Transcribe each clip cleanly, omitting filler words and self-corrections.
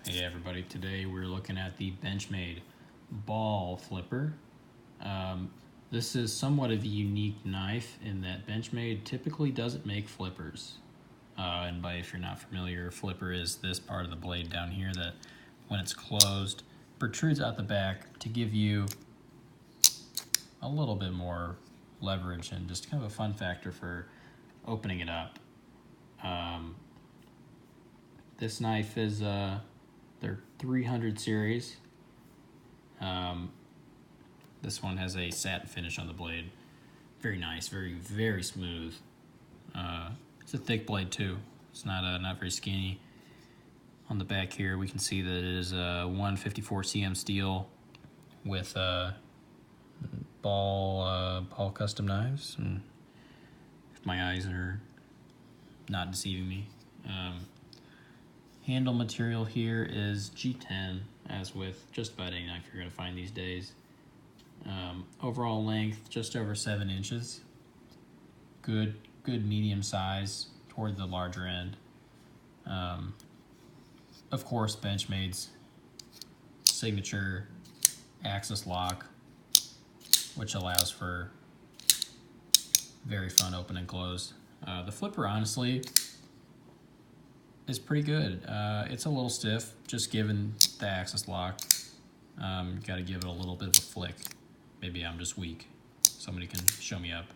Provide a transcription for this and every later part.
Hey everybody, today we're looking at the Benchmade ball flipper. This is somewhat of a unique knife in that Benchmade typically doesn't make flippers. And by if you're not familiar, flipper is this part of the blade down here that when it's closed protrudes out the back to give you a little bit more leverage and just kind of a fun factor for opening it up. This knife is their 300 series. This one has a satin finish on the blade. Very nice, very smooth. It's a thick blade too. It's not very skinny. On the back here, we can see that it is a 154 cm steel with ball custom knives. And if my eyes are not deceiving me. Handle material here is G10, as with just about any knife you're going to find these days. Overall length, just over 7 inches. Good medium size toward the larger end. Of course, Benchmade's signature axis lock, which allows for very fun open and close. The flipper, honestly, is pretty good. It's a little stiff, just given the axis lock. Got to give it a little bit of a flick. Maybe I'm just weak. Somebody can show me up.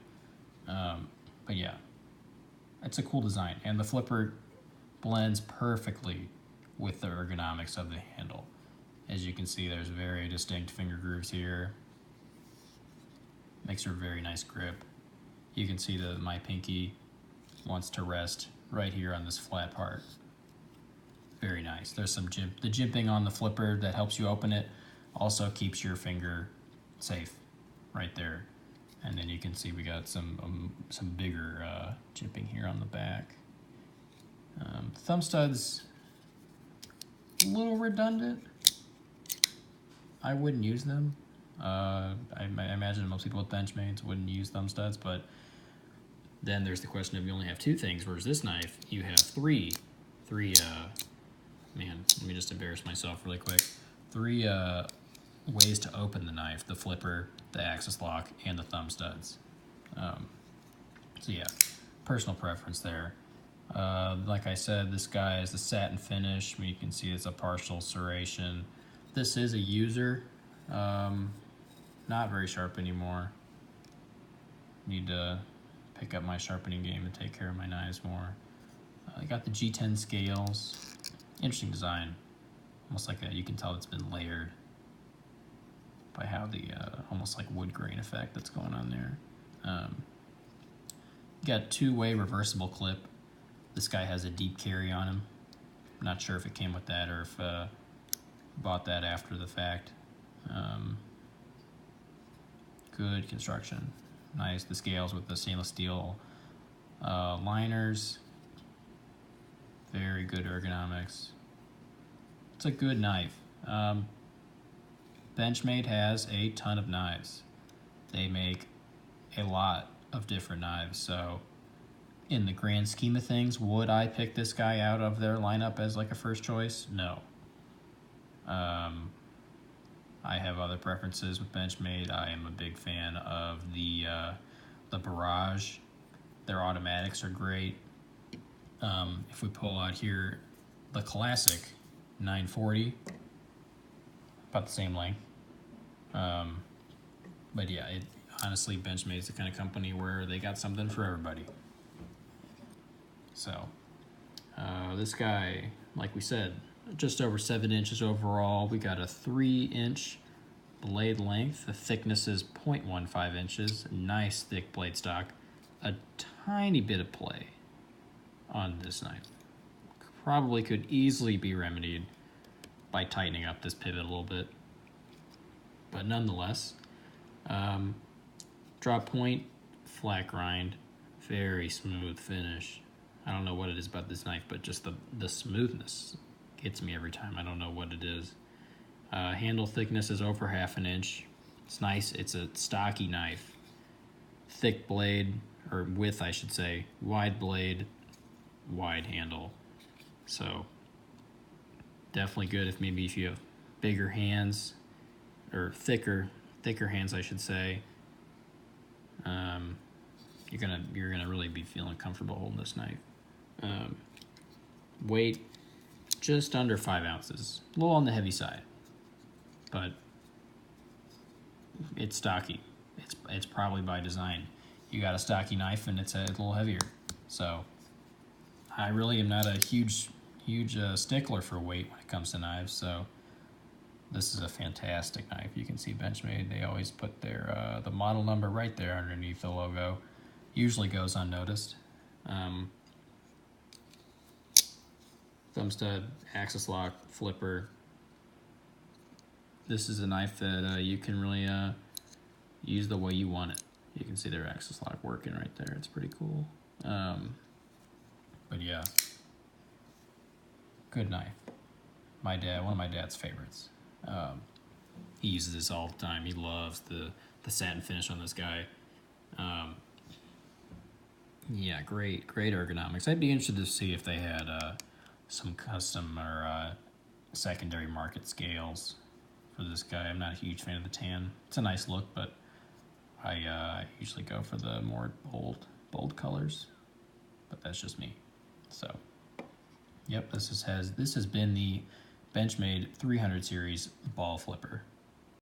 But yeah, it's a cool design, and the flipper blends perfectly with the ergonomics of the handle. As you can see, there's very distinct finger grooves here. Makes for a very nice grip. You can see that my pinky wants to rest right here on this flat part. Very nice. There's some the jimping on the flipper that helps you open it. Also keeps your finger safe right there. And then you can see we got some bigger jimping here on the back. Thumb studs, a little redundant. I wouldn't use them. I imagine most people with Benchmades wouldn't use thumb studs, but then there's the question of you only have 2 things, whereas this knife, you have three, man, let me just embarrass myself really quick. 3 ways to open the knife: the flipper, the axis lock, and the thumb studs. So yeah, personal preference there. Like I said, this guy is the satin finish. You can see it's a partial serration. This is a user. Not very sharp anymore. Need to pick up my sharpening game and take care of my knives more. I got the G10 scales. Interesting design. Almost like you can tell it's been layered by how the almost like wood grain effect that's going on there. Got 2-way reversible clip. This guy has a deep carry on him. I'm not sure if it came with that or if bought that after the fact. Good construction. Nice. The scales with the stainless steel liners. Very good ergonomics. It's a good knife. Benchmade has a ton of knives. They make a lot of different knives, so in the grand scheme of things, would I pick this guy out of their lineup as like a first choice? No. I have other preferences with Benchmade. I am a big fan of the Barrage. Their automatics are great. If we pull out here the classic 940, about the same length. But yeah, honestly, Benchmade is the kind of company where they got something for everybody. So this guy, like we said, just over 7 inches overall. We got a 3-inch blade length. The thickness is 0.15 inches. Nice thick blade stock. A tiny bit of play on this knife. Probably could easily be remedied by tightening up this pivot a little bit. But nonetheless, drop point, flat grind, very smooth finish. I don't know what it is about this knife, but just the smoothness gets me every time. I don't know what it is. Handle thickness is over 1/2 inch. It's nice. It's a stocky knife. Thick blade, or width I should say, wide blade, wide handle. So Definitely good if you have bigger hands, or thicker hands, I should say. You're gonna really be feeling comfortable holding this knife. Weight just under 5 ounces, a little on the heavy side, but it's stocky. It's probably by design. You got a stocky knife and it's a little heavier. So I really am not a huge stickler for weight when it comes to knives. So this is a fantastic knife. You can see Benchmade, they always put their the model number right there underneath the logo. Usually goes unnoticed. Thumb stud, axis lock, flipper. This is a knife that you can really use the way you want it. You can see their axis lock working right there. It's pretty cool. But yeah, good knife. One of my dad's favorites. He uses this all the time. He loves the satin finish on this guy. Yeah, great ergonomics. I'd be interested to see if they had some custom or secondary market scales for this guy. I'm not a huge fan of the tan. It's a nice look, but I usually go for the more bold colors. But that's just me. So, yep, this has been the Benchmade 300 series ball flipper.